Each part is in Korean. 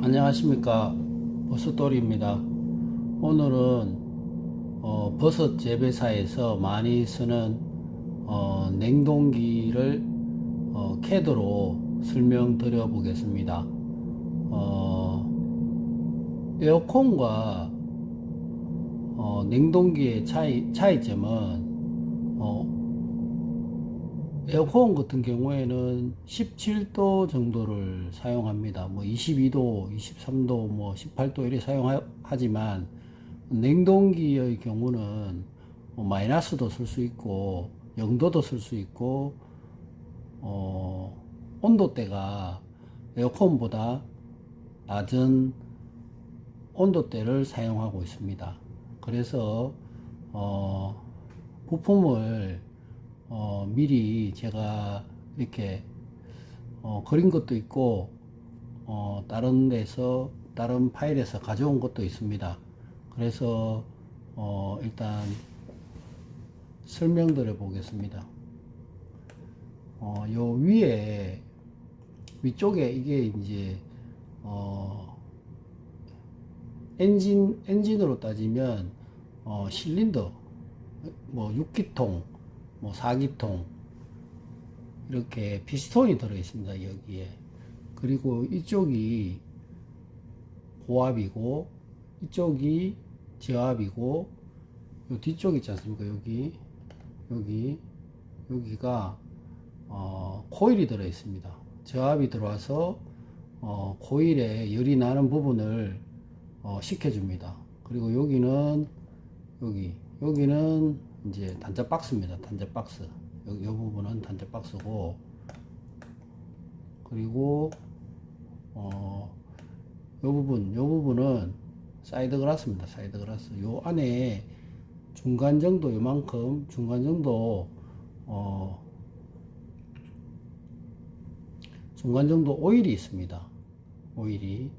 안녕하십니까, 버섯돌이입니다. 오늘은 버섯 재배사에서 많이 쓰는 냉동기를 CAD로 설명드려 보겠습니다. 에어컨과 냉동기의 차이점은 에어컨 같은 경우에는 17도 정도를 사용합니다. 뭐 22도, 23도, 뭐 18도 이렇게 사용하지만 냉동기의 경우는 마이너스도 쓸 수 있고 0도도 쓸 수 있고 온도대가 에어컨보다 낮은 온도대를 사용하고 있습니다. 그래서 부품을 미리 제가 이렇게 그린 것도 있고 다른 데서 다른 파일에서 가져온 것도 있습니다. 그래서 일단 설명드려 보겠습니다. 요 위쪽에 이게 이제 엔진으로 따지면 실린더 뭐 6기통 뭐 4기통 이렇게 피스톤이 들어 있습니다. 여기에. 그리고 이쪽이 고압이고 이쪽이 저압이고 요 뒤쪽 있지 않습니까? 여기가 코일이 들어 있습니다. 저압이 들어와서 코일에 열이 나는 부분을 식혀줍니다. 그리고 여기는 이제 단자 박스입니다. 단자 박스. 이 부분은 단자 박스고, 그리고 이 부분은 사이드 글라스입니다. 사이드 글라스. 요 안에 중간 정도 요만큼 중간 정도 오일이 있습니다. 오일이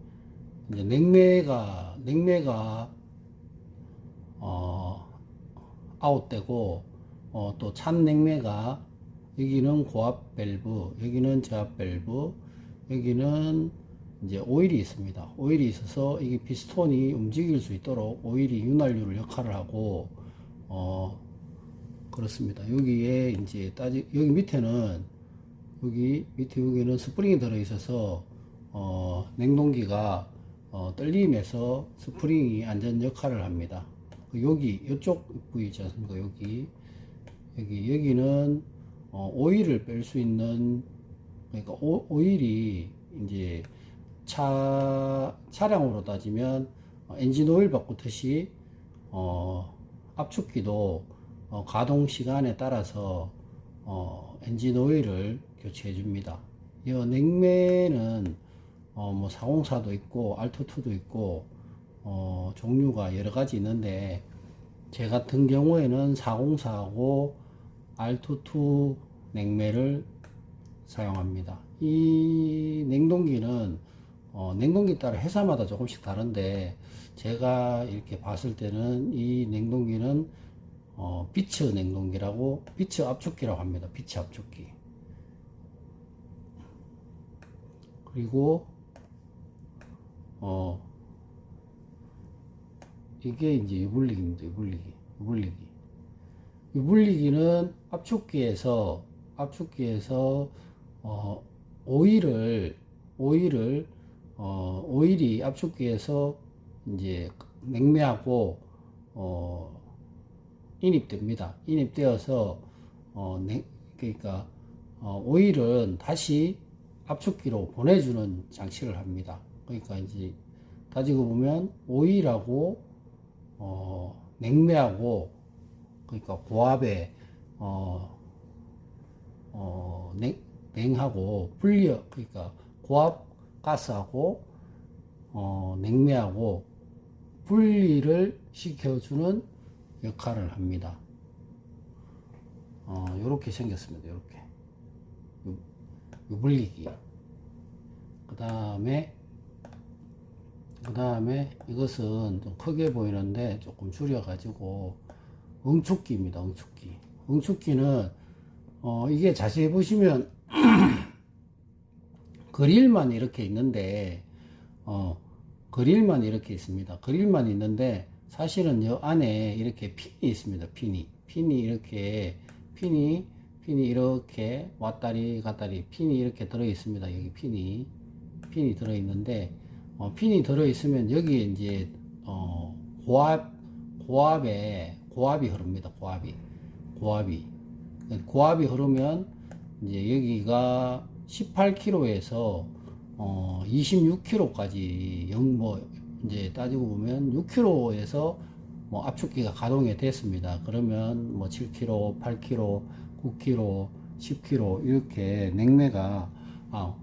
이제 냉매가 아웃되고 또 찬 냉매가, 여기는 고압 밸브, 여기는 저압 밸브, 여기는 이제 오일이 있습니다. 오일이 있어서 이게 피스톤이 움직일 수 있도록 오일이 윤활유를 역할을 하고 그렇습니다. 여기에 이제 여기 밑에는 여기는 스프링이 들어 있어서 냉동기가 떨림에서 스프링이 안전 역할을 합니다. 이쪽 부위 있지 않습니까? 여기는 오일을 뺄 수 있는, 그러니까 오일이 이제 차량으로 따지면 엔진 오일 바꾸듯이 압축기도 가동 시간에 따라서 엔진 오일을 교체해 줍니다. 이 냉매는 뭐 404도 있고 R22도 있고 종류가 여러 가지 있는데, 제 같은 경우에는 404하고 R22 냉매를 사용합니다. 이 냉동기는 냉동기 따라 회사마다 조금씩 다른데, 제가 이렇게 봤을 때는 이 냉동기는 비츠 냉동기라고, 비츠 압축기라고 합니다. 비츠 압축기. 그리고 이게 이제 유불리기입니다. 유불리기는 압축기에서 오일이 압축기에서 이제 냉매하고 인입됩니다. 인입되어서 그러니까 오일은 다시 압축기로 보내주는 장치를 합니다. 그러니까 이제 따지고 보면 오일하고 냉매하고, 그러니까 고압에 냉하고 그러니까 고압 가스하고 냉매하고 분리를 시켜주는 역할을 합니다. 요렇게 생겼습니다. 요렇게 유불리기. 그 다음에 이것은 좀 크게 보이는데 조금 줄여가지고 응축기입니다. 응축기는 이게 자세히 보시면 그릴만 이렇게 있는데 그릴만 이렇게 있습니다. 그릴만 있는데 사실은 이 안에 이렇게 핀이 있습니다. 핀이 이렇게 왔다리 갔다리 핀이 이렇게 들어 있습니다. 여기 핀이 들어 있는데 핀이 들어 있으면 여기에 이제 고압이 흐릅니다. 고압이 흐르면 이제 여기가 18kg에서 26kg까지 이제 따지고 보면 6kg에서 압축기가 가동이 됐습니다. 그러면 7kg, 8kg, 9kg, 10kg 이렇게 냉매가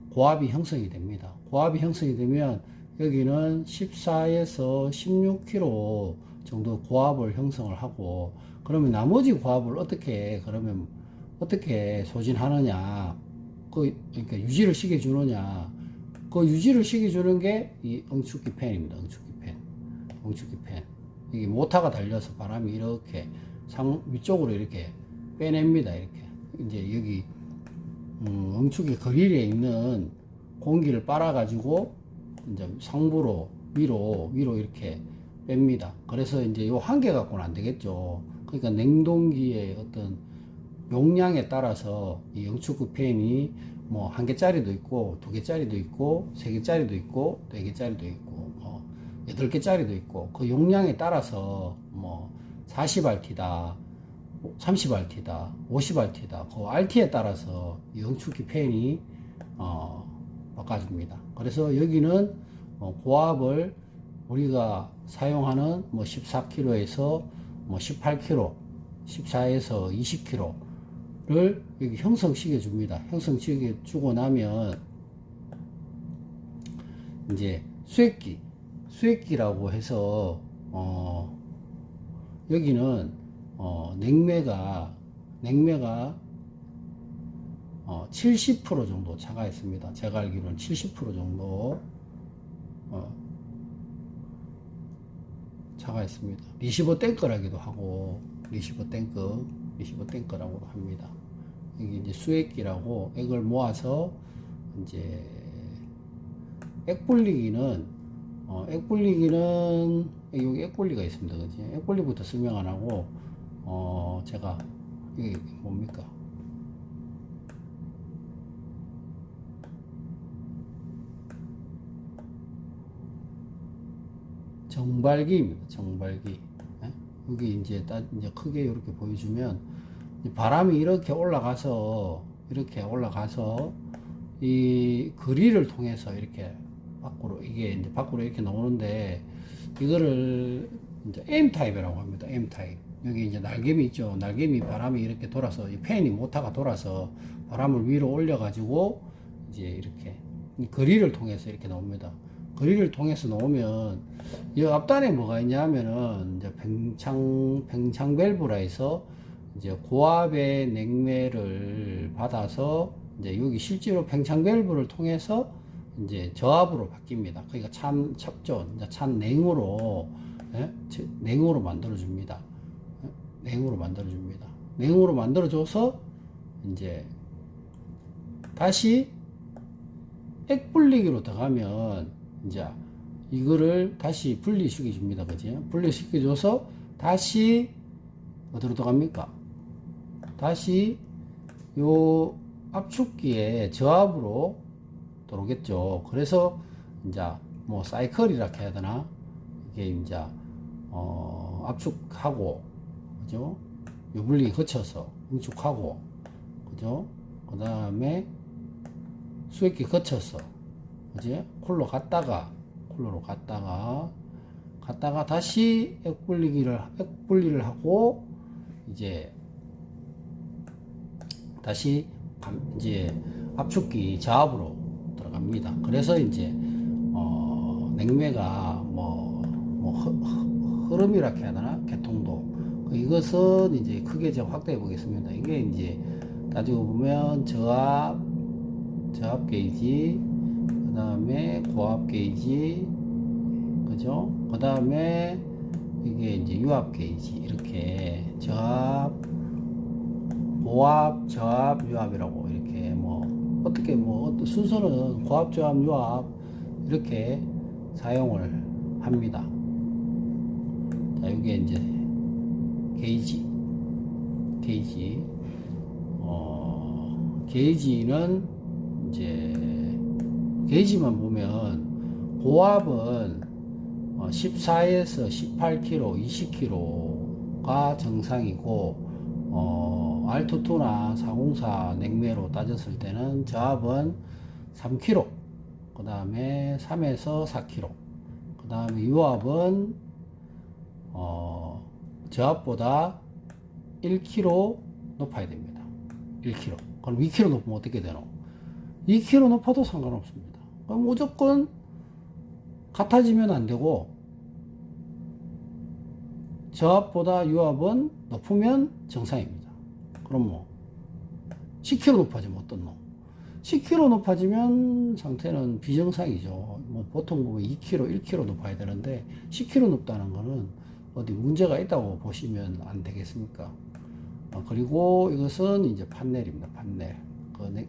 고압이 형성이 됩니다. 고압이 형성이 되면 여기는 14에서 16kg 정도 고압을 형성을 하고, 그러면 나머지 고압을 어떻게 소진하느냐, 그러니까 유지를 시켜주느냐, 그 유지를 시켜주는 게 이 응축기 팬입니다. 응축기 팬. 이게 모터가 달려서 바람이 이렇게 위쪽으로 이렇게 빼냅니다. 이렇게. 이제 여기, 응축기 그릴에 있는 공기를 빨아가지고, 이제 상부로, 위로 이렇게 뺍니다. 그래서 이제 요 한계 갖고는 안 되겠죠. 그러니까 냉동기의 어떤 용량에 따라서 이 응축기 팬이 한 개짜리도 있고, 두 개짜리도 있고, 세 개짜리도 있고, 네 개짜리도 있고, 8개짜리도 있고, 그 용량에 따라서 40RT다, 30RT다, 50RT다, 그 RT에 따라서 이 응축기 팬이 바꿔줍니다. 그래서 여기는 고압을 우리가 사용하는 14kg에서 18kg, 14에서 20kg를 여기 형성시켜 줍니다. 형성시켜 주고 나면 이제 수액기라고 해서 여기는 냉매가 70% 정도 차가 있습니다. 제가 알기로는 70% 정도 차가 있습니다. 리시버 탱크라기도 하고, 리시버 탱크라고 합니다. 여기 이제 수액기라고 액을 모아서 이제 액불리기는 여기 액불리가 있습니다. 그지? 액불리부터 설명 안 하고 제가 이게 뭡니까? 정발기입니다. 정발기. 여기 이제 크게 이렇게 보여주면 바람이 이렇게 올라가서 이 그릴을 통해서 이렇게 이게 이제 밖으로 이렇게 나오는데, 이거를 이제 M 타입이라고 합니다. M 타입. 여기 이제 날개미 있죠. 날개미 바람이 이렇게 돌아서 이 팬이 모터가 돌아서 바람을 위로 올려가지고 이제 이렇게 그릴을 통해서 이렇게 나옵니다. 그릴을 통해서 나오면 이 앞단에 뭐가 있냐면은 이제 팽창 밸브라 해서 이제 고압의 냉매를 받아서 이제 여기 실제로 팽창 밸브를 통해서 이제 저압으로 바뀝니다. 그러니까 찬 냉으로 만들어줍니다. 냉으로 만들어줘서 이제 다시 액불리기로 들어가면 이제 이거를 다시 분리시켜 줍니다. 그지? 분리시켜 줘서 다시 어디로 들어갑니까? 다시 요 압축기의 저압으로 들어오겠죠. 그래서 이제 사이클이라 해야 되나? 이게 이제 압축하고, 그죠? 유분리 거쳐서 응축하고, 그죠? 그 다음에 수액기 거쳐서, 그지? 쿨로 갔다가 다시 액분리를 하고, 이제 다시 이제 압축기 저압으로 들어갑니다. 그래서 이제 냉매가 흐름이라 해야 되나? 개통도. 이것은 이제 크게 제가 확대해 보겠습니다. 이게 이제 따지고 보면 저압 게이지, 그 다음에 고압 게이지, 그죠? 그 다음에 이게 이제 유압 게이지, 이렇게 저압, 고압, 저압, 유압이라고 이렇게 어떻게 순서는 고압, 저압, 유압 이렇게 사용을 합니다. 자, 이게 이제 게이지, 게이지는 이제 게이지만 보면 고압은 14에서 18kg, 20kg가 정상이고 R22나 404 냉매로 따졌을 때는 저압은 3kg, 그 다음에 3에서 4kg, 그 다음에 유압은 저압보다 1kg 높아야 됩니다. 1kg. 그럼 2kg 높으면 어떻게 되노? 2kg 높아도 상관없습니다. 그럼 무조건 같아지면 안 되고, 저압보다 유압은 높으면 정상입니다. 그럼 뭐 10kg 높아지면 어떻노? 10kg 높아지면 상태는 비정상이죠. 뭐 보통 보면 2kg, 1kg 높아야 되는데 10kg 높다는 거는 어디 문제가 있다고 보시면 안 되겠습니까? 그리고 이것은 이제 판넬입니다. 판넬. 그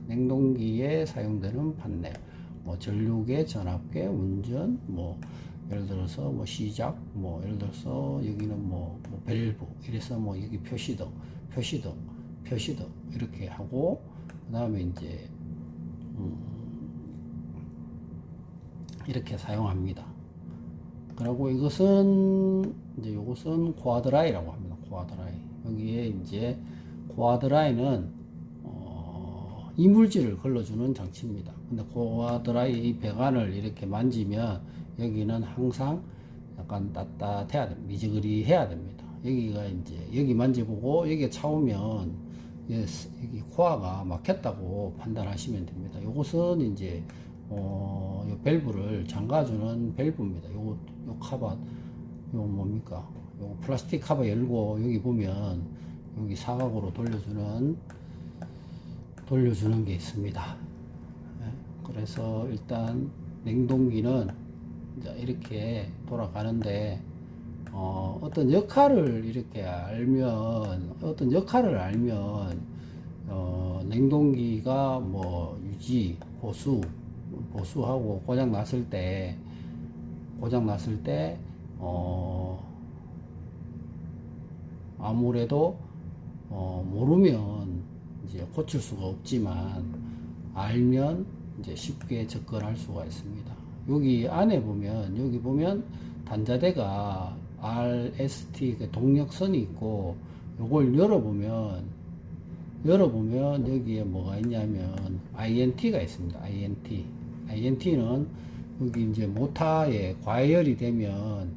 냉동기에 사용되는 판넬. 뭐 전류계, 전압계, 운전, 뭐 예를 들어서 뭐 시작, 뭐 예를 들어서 여기는 뭐 밸브, 이래서 뭐 여기 표시등 이렇게 하고, 그 다음에 이제 이렇게 사용합니다. 그리고 이것은 이제 요것은 코어드라이라고 합니다. 코어드라이. 여기에 이제 코어드라이는 이물질을 걸러주는 장치입니다. 근데 코어드라이 이 배관을 이렇게 만지면 여기는 항상 약간 따뜻해야 됩니다. 미지근해야 됩니다. 여기가 이제 여기 만져보고 여기가 차오면 여기 코어가 막혔다고 판단하시면 됩니다. 요것은 이제 요 밸브를 잠가주는 밸브입니다. 요 카바, 요 뭡니까? 요 플라스틱 카바 열고 여기 보면 여기 사각으로 돌려주는 게 있습니다. 그래서 일단 냉동기는 이제 이렇게 돌아가는데 어떤 역할을 알면 냉동기가 뭐 유지, 보수하고 고장 났을 때 아무래도 모르면 이제 고칠 수가 없지만 알면 이제 쉽게 접근할 수가 있습니다. 여기 안에 보면 여기 보면 단자대가 RST 동력선이 있고, 요걸 열어보면 여기에 뭐가 있냐면 INT가 있습니다. INT는 여기 이제 모터에 과열이 되면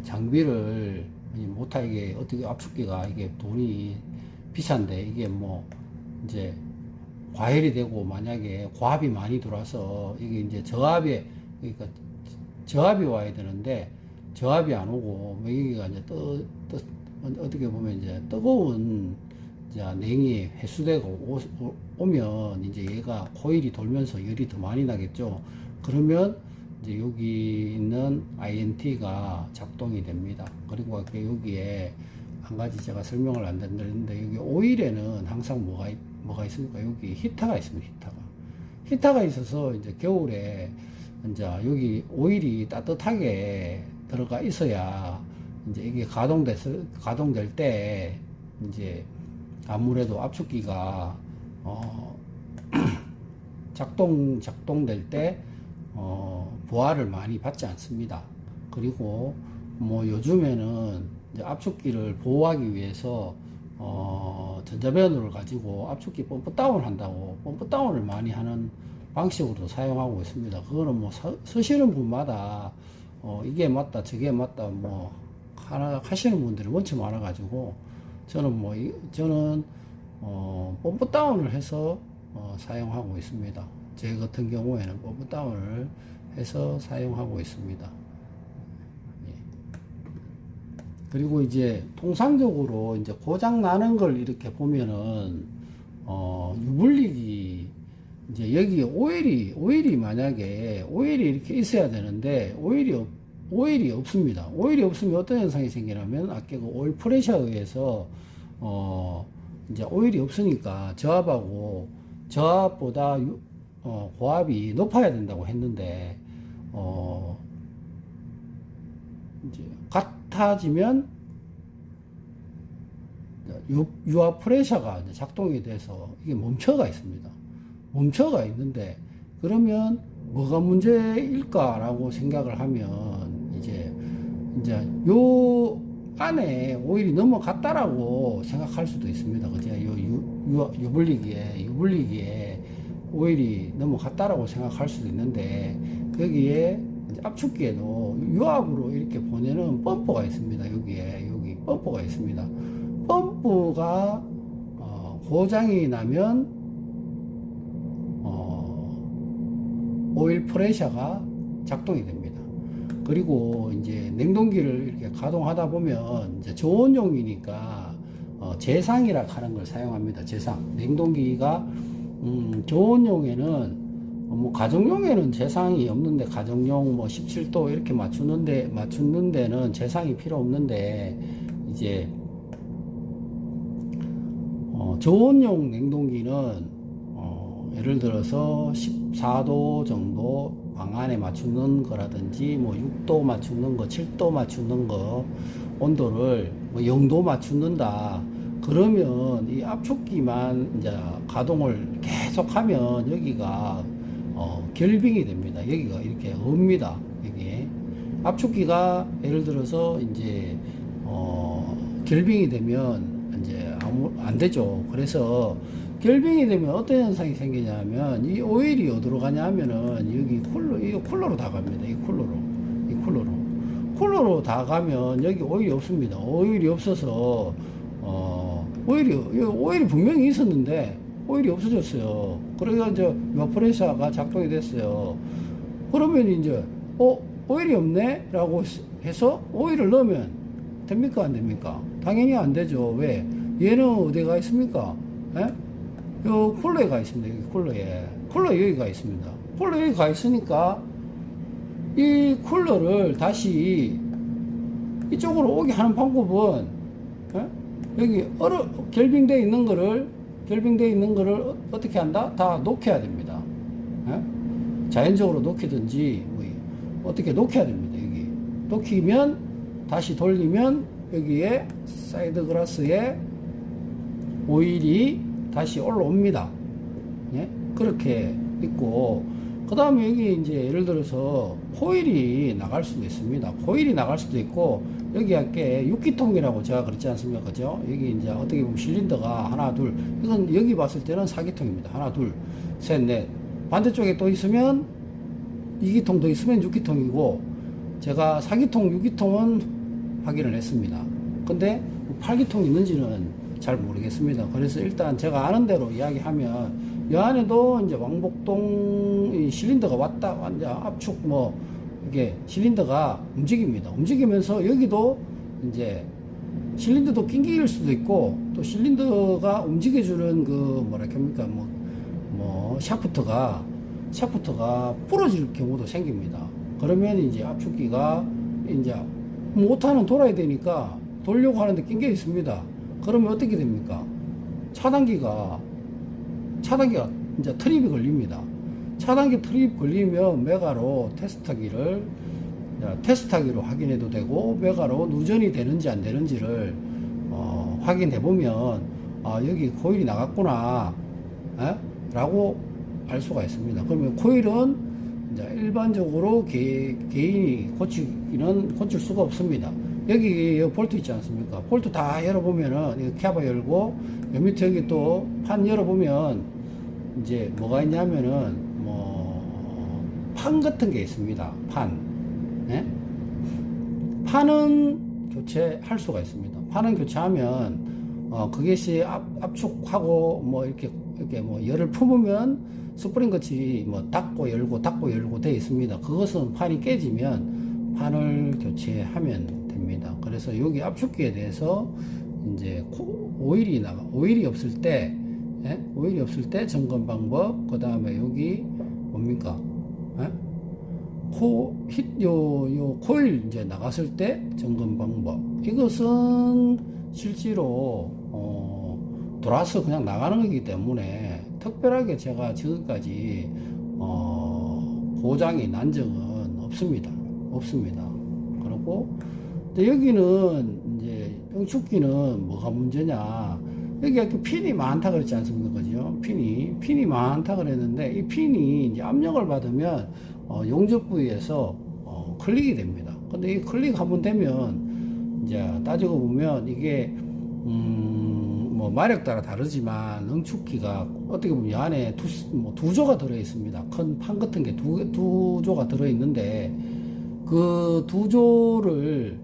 장비를 모터 이게 어떻게 압축기가 이게 돈이 비싼데 이게 뭐 이제 과열이 되고 만약에 고압이 많이 들어와서 이게 이제 그러니까 저압이 와야 되는데 저압이 안 오고 뭐 여기가 이제 어떻게 보면 이제 뜨거운 이제 냉이 회수되고 오면 이제 얘가 코일이 돌면서 열이 더 많이 나겠죠. 그러면 이제 여기 있는 INT가 작동이 됩니다. 그리고 여기에 한 가지 제가 설명을 안 드렸는데, 여기 오일에는 항상 뭐가 있습니까? 여기 히터가 있습니다. 히터가 있어서 이제 겨울에 이제 여기 오일이 따뜻하게 들어가 있어야 이제 이게 가동될 때 이제 아무래도 압축기가 작동될 때 부하를 많이 받지 않습니다. 그리고 뭐 요즘에는 이제 압축기를 보호하기 위해서 전자배관을 가지고 압축기 펌프 다운 한다고 펌프 다운을 많이 하는 방식으로 사용하고 있습니다. 그거는 뭐 쓰시는 분마다 이게 맞다 저게 맞다 뭐 하시는 분들이 원체 많아 가지고 저는 펌프 다운을 해서 사용하고 있습니다. 제 같은 경우에는 펌프 다운을 해서 사용하고 있습니다. 그리고 이제 통상적으로 이제 고장 나는 걸 이렇게 보면은 유불릭이 이제 여기 오일이 만약에 오일이 이렇게 있어야 되는데 오일이 없습니다. 오일이 없으면 어떤 현상이 생기냐면 아까 그 오일 프레셔에 의해서 이제 오일이 없으니까 저압보다 고압이 높아야 된다고 했는데 이제 같아지면 유압 프레셔가 이제 작동이 돼서 이게 멈춰가 있습니다. 멈춰가 있는데 그러면 뭐가 문제일까라고 생각을 하면 이제 요 안에 오일이 넘어갔다라고 생각할 수도 있습니다. 그죠? 유불리기에 오일이 넘어갔다라고 생각할 수도 있는데 거기에 압축기에도 유압으로 이렇게 보내는 펌프가 있습니다. 여기 펌프가 있습니다. 펌프가 고장이 나면 오일 프레셔가 작동이 됩니다. 그리고 이제 냉동기를 이렇게 가동하다 보면 이제 저온용이니까 제상이라 하는 걸 사용합니다. 제상. 냉동기가 저온용에는 뭐 가정용에는 제상이 없는데 가정용 뭐 17도 이렇게 맞추는 데는 제상이 필요 없는데 이제 저온용 냉동기는 예를 들어서 14도 정도 방 안에 맞추는 거라든지 뭐 6도 맞추는 거, 7도 맞추는 거 온도를 뭐 0도 맞추는다. 그러면 이 압축기만 이제 가동을 계속하면 여기가 결빙이 됩니다. 여기가 이렇게 옵니다. 여기 압축기가 예를 들어서 이제 결빙이 되면 이제 안 되죠. 그래서 결빙이 되면 어떤 현상이 생기냐면 이 오일이 어디로 가냐 하면은 여기 쿨러로 다 갑니다. 이 쿨러로 다 가면 여기 오일이 없습니다. 오일이 없어서 오일이 분명히 있었는데 오일이 없어졌어요. 그래서 이제 이버프레셔가 작동이 됐어요. 그러면 이제 오일이 없네 라고 해서 오일을 넣으면 됩니까 안 됩니까? 당연히 안 되죠. 왜? 얘는 어디가 있습니까? 예? 요 쿨러에 가 있습니다. 여기 쿨러 여기 가 있습니다. 쿨러 여기 가 있으니까 이 쿨러를 다시 이쪽으로 오게 하는 방법은 여기 결빙되어 있는 거를 어떻게 한다? 다 녹여야 됩니다. 자연적으로 녹이든지 뭐 어떻게 녹여야 됩니다. 여기 녹이면 다시 돌리면 여기에 사이드 그라스에 오일이 다시 올라옵니다. 예? 그렇게 있고, 그 다음에 여기 이제 예를 들어서 코일이 나갈 수도 있습니다. 코일이 나갈 수도 있고, 여기 할게 6기통이라고 제가 그랬지 않습니까? 그죠? 여기 이제 어떻게 보면 실린더가 하나, 둘, 이건 여기 봤을 때는 4기통입니다. 하나, 둘, 셋, 넷. 반대쪽에 또 있으면 2기통 더 있으면 6기통이고, 제가 4기통, 6기통은 확인을 했습니다. 근데 8기통 있는지는 잘 모르겠습니다. 그래서 일단 제가 아는 대로 이야기하면 이 안에도 이제 왕복동 실린더가 왔다 압축 뭐 이게 실린더가 움직입니다. 움직이면서 여기도 이제 실린더도 낑길 수도 있고 또 실린더가 움직여주는 그 뭐랄까 합니까 뭐 샤프트가 부러질 경우도 생깁니다. 그러면 이제 압축기가 이제 모터는 돌아야 되니까 돌려고 하는데 낑겨 있습니다. 그러면 어떻게 됩니까? 차단기가 이제 트립이 걸립니다. 차단기 트립 걸리면 메가로 테스트하기로 확인해도 되고 메가로 누전이 되는지 안 되는지를 확인해 보면 여기 코일이 나갔구나 라고 알 수가 있습니다. 그러면 코일은 이제 일반적으로 개인이 고칠 수가 없습니다. 여기 볼트 있지 않습니까? 볼트 다 열어보면은 캐바 열고 요 밑에 여기 또 판 열어보면 이제 뭐가 있냐면은 판 같은 게 있습니다. 예? 판은 교체할 수가 있습니다. 판은 교체하면 그것이 압축하고 뭐 이렇게 뭐 열을 품으면 스프링 같이 뭐 닫고 열고 돼 있습니다. 그것은 판이 깨지면 판을 교체하면 됩니다. 그래서 여기 압축기에 대해서 이제 오일이 없을 때 점검 방법, 그 다음에 여기 뭡니까? 코일 이제 나갔을 때 점검 방법. 이것은 실제로 돌아서 그냥 나가는 거기 때문에 특별하게 제가 지금까지 고장이 난 적은 없습니다. 없습니다. 그리고 여기는 이제 응축기는 뭐가 문제냐? 여기 이렇게 핀이 많다 그랬지 않습니까? 그죠? 핀이 많다 그랬는데 이 핀이 이제 압력을 받으면 용접 부위에서 클릭이 됩니다. 근데 이 클릭 한번 되면 이제 따지고 보면 이게 뭐 마력 따라 다르지만 응축기가 어떻게 보면 이 안에 두 조가 들어 있습니다. 큰 판 같은 게 두 조가 들어 있는데 그 두 조를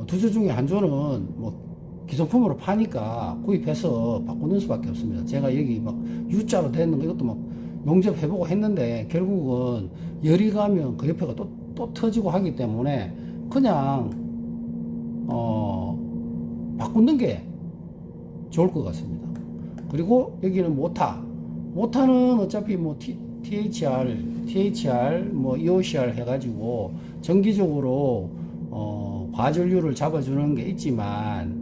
두 조 중에 한 조는 뭐 기성품으로 파니까 구입해서 바꾸는 수밖에 없습니다. 제가 여기 막 U자로 되는 거 이것도 막 용접해보고 했는데 결국은 열이 가면 그 옆에가 또 터지고 하기 때문에 그냥 바꾸는 게 좋을 것 같습니다. 그리고 여기는 모타는 어차피 뭐 THR 뭐 EOCR 해가지고 정기적으로 과전류를 잡아주는 게 있지만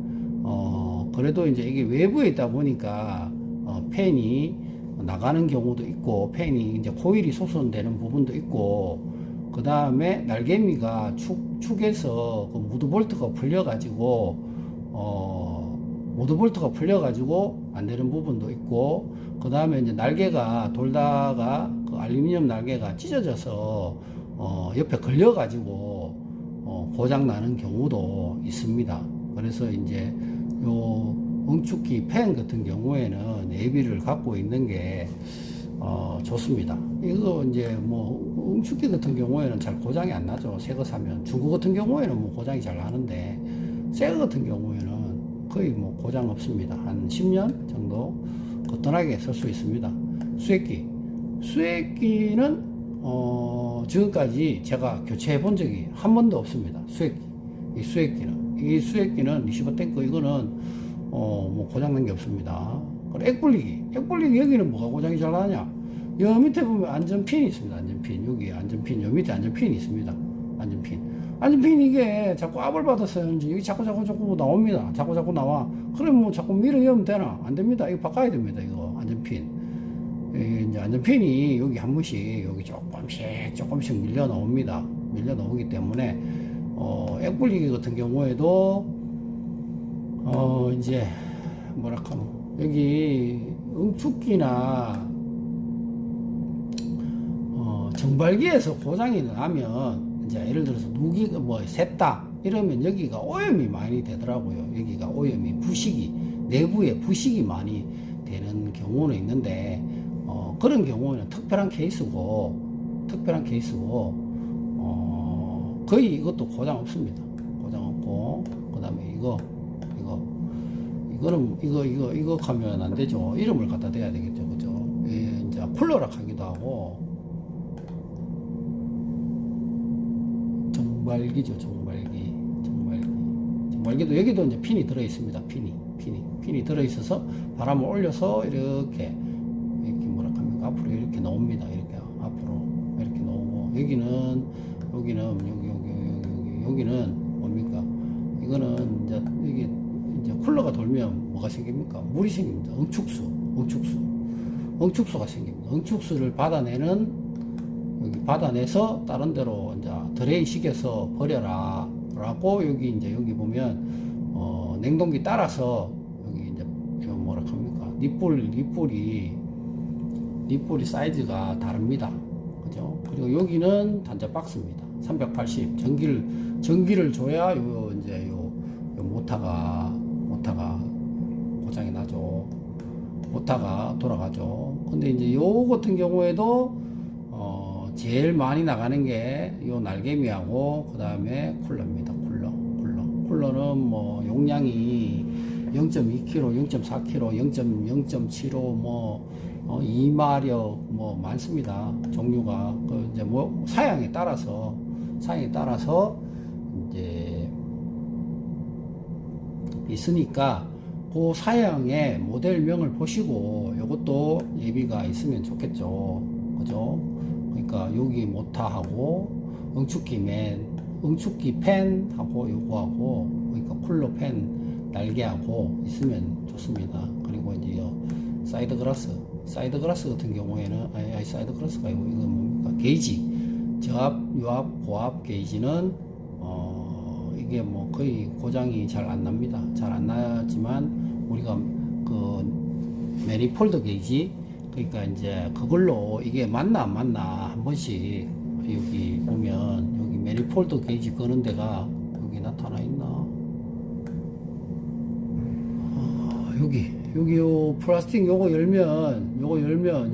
그래도 이제 이게 외부에 있다 보니까 팬이 나가는 경우도 있고 팬이 이제 코일이 소선되는 부분도 있고 그 다음에 날개미가 축에서 그 무드볼트가 풀려가지고 안 되는 부분도 있고 그 다음에 이제 날개가 돌다가 그 알루미늄 날개가 찢어져서 옆에 걸려가지고 고장 나는 경우도 있습니다. 그래서 이제 요 응축기 팬 같은 경우에는 예비를 갖고 있는 게 좋습니다. 이거 이제 뭐 응축기 같은 경우에는 잘 고장이 안 나죠. 새 거 사면. 중고 같은 경우에는 뭐 고장이 잘 나는데 새 거 같은 경우에는 거의 뭐 고장 없습니다. 한 10년 정도 거뜬하게 쓸 수 있습니다. 수액기는 지금까지 제가 교체해 본 적이 한 번도 없습니다. 이 수액기는 리시버 탱크 이거는 뭐 고장난 게 없습니다. 액불리기 여기는 뭐가 고장이 잘 나냐? 여 밑에 보면 안전핀이 있습니다. 안전핀 여기 안전핀 여 밑에 안전핀이 있습니다. 안전핀 이게 자꾸 압을 받아서 여기 자꾸 나옵니다. 자꾸 나와. 그럼 뭐 자꾸 밀어 여면 되나? 안 됩니다. 이거 바꿔야 됩니다. 이거 안전핀. 이제 안전핀이 여기 한 번씩 여기 조금씩 밀려 나옵니다. 밀려 나오기 때문에 액불리기 같은 경우에도 이제 뭐랄까 여기 응축기나 정발기에서 고장이 나면 이제 예를 들어서 누기가 뭐 샜다 이러면 여기가 오염이 많이 되더라고요. 여기가 오염이 내부에 부식이 많이 되는 경우는 있는데 그런 경우는 특별한 케이스고 거의 이것도 고장 없습니다. 고장 없고 그다음에 이거 하면 안 되죠. 이름을 갖다 대야 되겠죠. 그죠? 예, 이제 쿨러락 하기도 하고 정발기죠. 정발기도 여기도 이제 핀이 들어 있습니다. 핀이 들어 있어서 바람을 올려서 이렇게 뭐랄까 앞으로 이렇게 나옵니다. 이렇게 앞으로 이렇게 나오고 여기는 뭡니까? 이거는 이제 이게 이제 쿨러가 돌면 뭐가 생깁니까? 물이 생깁니다. 응축수가 생깁니다. 응축수를 받아내서 다른 데로 이제 드레인식에서 버려라 라고 여기 보면 냉동기 따라서 여기 이제 뭐라 합니까? 립볼이 사이즈가 다릅니다. 그죠? 그리고 여기는 단자 박스입니다. 380 전기를 줘야 요 모터가 고장이 나죠. 모터가 돌아가죠. 근데 이제 요 같은 경우에도 제일 많이 나가는 게 요 날개미하고 그 다음에 쿨러입니다. 쿨러는 뭐 용량이 0.2kg, 0.4kg, 0.75 뭐 2마력 뭐 많습니다. 종류가 그 이제 뭐 사양에 따라서 이제 있으니까 그 사양의 모델명을 보시고 요것도 예비가 있으면 좋겠죠. 그죠? 그러니까 여기 모터하고 응축기 팬하고 요거하고 그러니까 쿨러 팬 날개하고 있으면 좋습니다. 그리고 이제 요 사이드 그라스 같은 경우에는 사이드 그라스가 아니고 이건 뭡니까? 저압, 유압, 고압 게이지는 이게 뭐 거의 고장이 잘 안 납니다. 잘 안 나지만 우리가 그 매니폴드 게이지, 그러니까 이제 그걸로 이게 맞나 안 맞나 한 번씩 여기 보면 여기 매니폴드 게이지 끄는 데가 여기 나타나 있나? 여기 요 플라스틱 요거 열면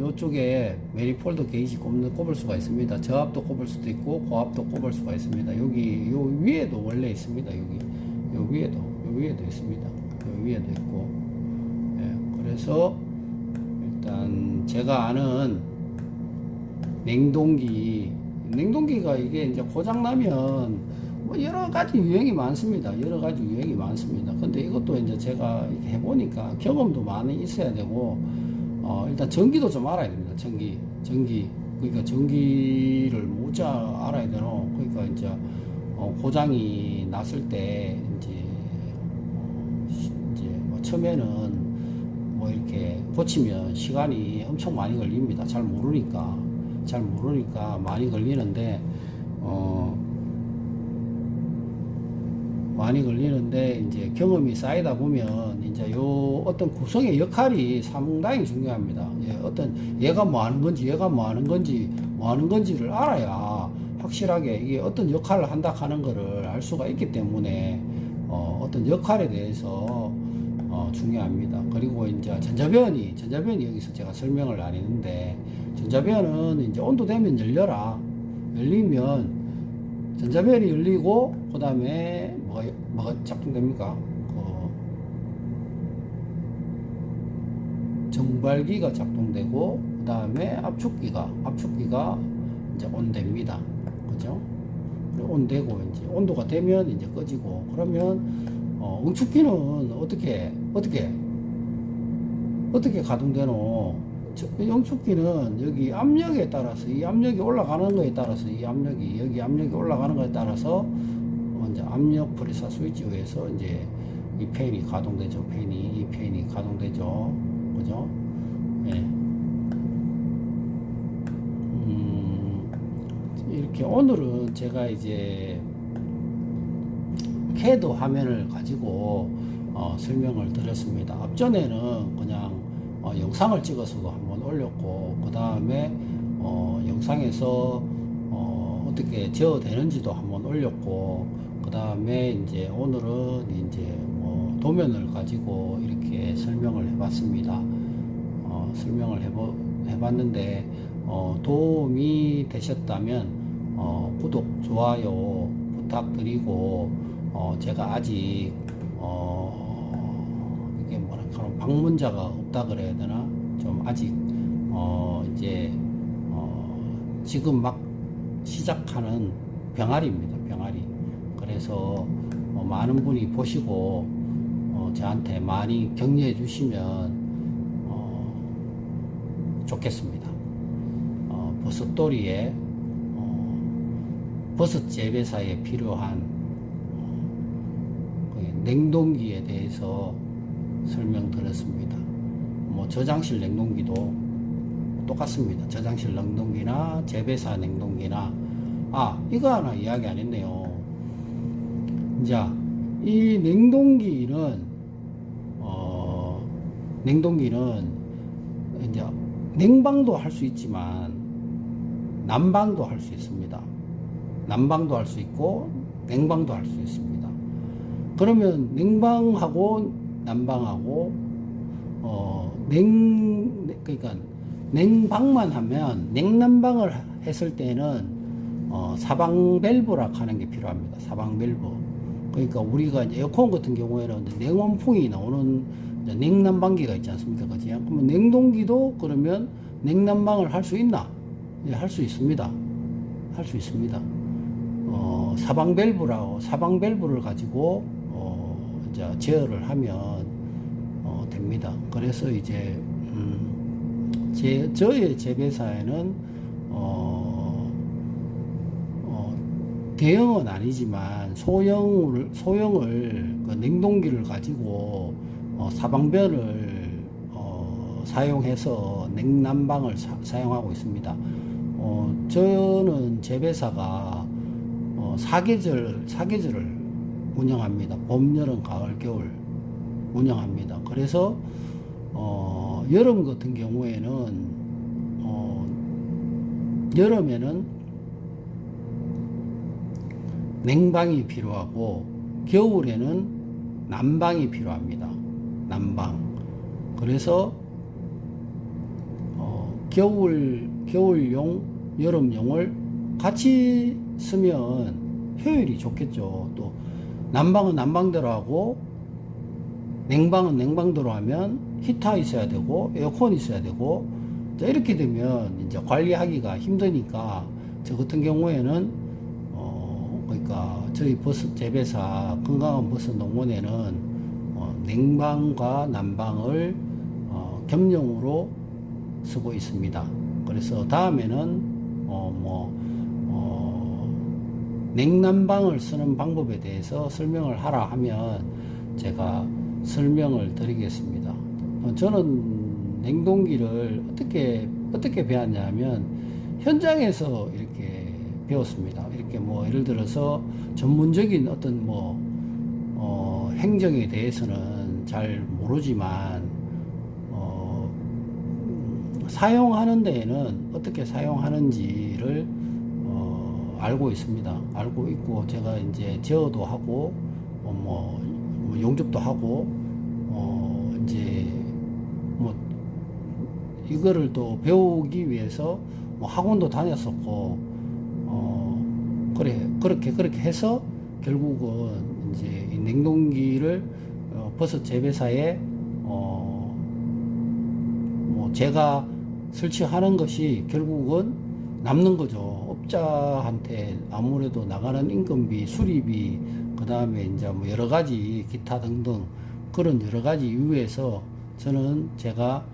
요쪽에 매니폴드 게이지 꼽을 수가 있습니다. 저압도 꼽을 수도 있고 고압도 꼽을 수가 있습니다. 여기 요 위에도 원래 있습니다. 여기 요 위에도 있습니다. 요 위에도 있고. 예, 그래서 일단 제가 아는 냉동기가 이게 이제 고장 나면 뭐 여러 가지 유형이 많습니다. 근데 이것도 이제 제가 해보니까 경험도 많이 있어야 되고, 일단 전기도 좀 알아야 됩니다. 전기. 그러니까 전기를 모자 알아야 되노. 그러니까 이제, 고장이 났을 때, 이제 뭐 처음에는 뭐 이렇게 고치면 시간이 엄청 많이 걸립니다. 잘 모르니까 많이 걸리는데, 이제 경험이 쌓이다 보면 이제 요 어떤 구성의 역할이 상당히 중요합니다. 예, 얘가 뭐 하는 건지를 알아야 확실하게 이게 어떤 역할을 한다 하는 거를 알 수가 있기 때문에 어떤 역할에 대해서 중요합니다. 그리고 이제 전자변이 여기서 제가 설명을 안 했는데, 전자변은 이제 온도 되면 열리면 전자변이 열리고, 그 다음에 뭐가 작동됩니까? 정발기가 작동되고, 그 다음에 압축기가 이제 온됩니다. 그죠? 온되고, 이제 온도가 되면 이제 꺼지고, 그러면, 응축기는 어떻게 가동되노? 영축기는 여기 압력에 따라서, 이 압력이 올라가는 거에 따라서, 여기 압력이 올라가는 거에 따라서 이제 압력 프레사 스위치에서 이제 이 팬이 가동되죠. 이 팬이 가동되죠. 그죠? 예. 이렇게 오늘은 제가 이제 CAD 화면을 가지고 설명을 드렸습니다. 앞전에는 그냥 영상을 찍어서도 한번 올렸고, 그 다음에 영상에서 어떻게 제어되는지도 한번 올렸고, 그 다음에 이제 오늘은 이제 뭐 도면을 가지고 이렇게 설명을 해봤습니다. 해봤는데 도움이 되셨다면 구독, 좋아요 부탁드리고, 제가 아직 이게 뭐랄까 방문자가 없다 그래야 되나, 좀 아직 이제 지금 막 시작하는 병아리입니다. 그래서 많은 분이 보시고 저한테 많이 격려해 주시면 좋겠습니다. 버섯돌이에 버섯 재배사에 필요한 냉동기에 대해서 설명드렸습니다. 뭐 저장실 냉동기도 똑같습니다. 저장실 냉동기나 재배사 냉동기나, 이거 하나 이야기 안 했네요. 자, 이 냉동기는 이제 냉방도 할 수 있지만 난방도 할 수 있습니다. 난방도 할 수 있고 냉방도 할 수 있습니다. 그러면 냉방하고 난방하고 그러니까 냉방만 하면, 냉난방을 했을 때는 사방 밸브라 하는 게 필요합니다. 사방 밸브. 그러니까 우리가 이제 에어컨 같은 경우에는 냉온풍이 나오는 냉난방기가 있지 않습니까? 그지? 그러면 냉동기도 그러면 냉난방을 할 수 있나? 예, 할 수 있습니다. 사방 밸브를 가지고 이제 제어를 하면 됩니다. 그래서 이제 저의 재배사에는 대형은 아니지만 소형을 그 냉동기를 가지고 사방변을 사용해서 냉난방을 사용하고 있습니다. 저는 재배사가 사계절을 운영합니다. 봄, 여름, 가을, 겨울 운영합니다. 그래서 여름 같은 경우에는 여름에는 냉방이 필요하고 겨울에는 난방이 필요합니다. 난방. 그래서 겨울용, 여름용을 같이 쓰면 효율이 좋겠죠. 또 난방은 난방대로 하고 냉방은 냉방대로 하면 히터 있어야 되고 에어컨 있어야 되고 이렇게 되면 이제 관리하기가 힘드니까 저 같은 경우에는 그러니까 저희 버섯 재배사 건강한 버섯 농원에는 냉방과 난방을 겸용으로 쓰고 있습니다. 그래서 다음에는 냉난방을 쓰는 방법에 대해서 설명을 하라 하면 제가 설명을 드리겠습니다. 저는 냉동기를 어떻게 배웠냐면 현장에서 이렇게 배웠습니다. 이렇게 뭐 예를 들어서 전문적인 어떤 행정에 대해서는 잘 모르지만 사용하는 데에는 어떻게 사용하는지를 알고 있습니다. 알고 있고 제가 이제 제어도 하고 용접도 하고 이제 이거를 또 배우기 위해서 학원도 다녔었고 그렇게 해서 결국은 이제 이 냉동기를 버섯 재배사에 제가 설치하는 것이 결국은 남는 거죠. 업자한테 아무래도 나가는 인건비, 수리비, 그 다음에 이제 여러 가지 기타 등등 그런 여러 가지 이유에서 저는 제가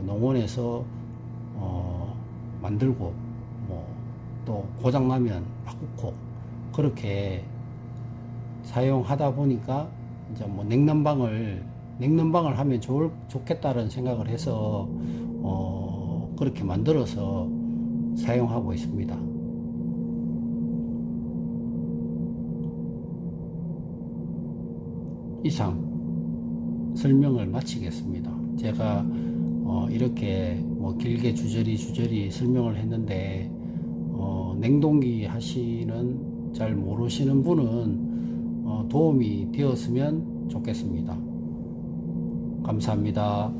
농원에서 만들고 또 고장 나면 바꾸고 그렇게 사용하다 보니까 이제 냉난방을 하면 좋겠다는 생각을 해서 그렇게 만들어서 사용하고 있습니다. 이상 설명을 마치겠습니다. 제가 이렇게 길게 주저리 설명을 했는데 냉동기 하시는 잘 모르시는 분은 도움이 되었으면 좋겠습니다. 감사합니다.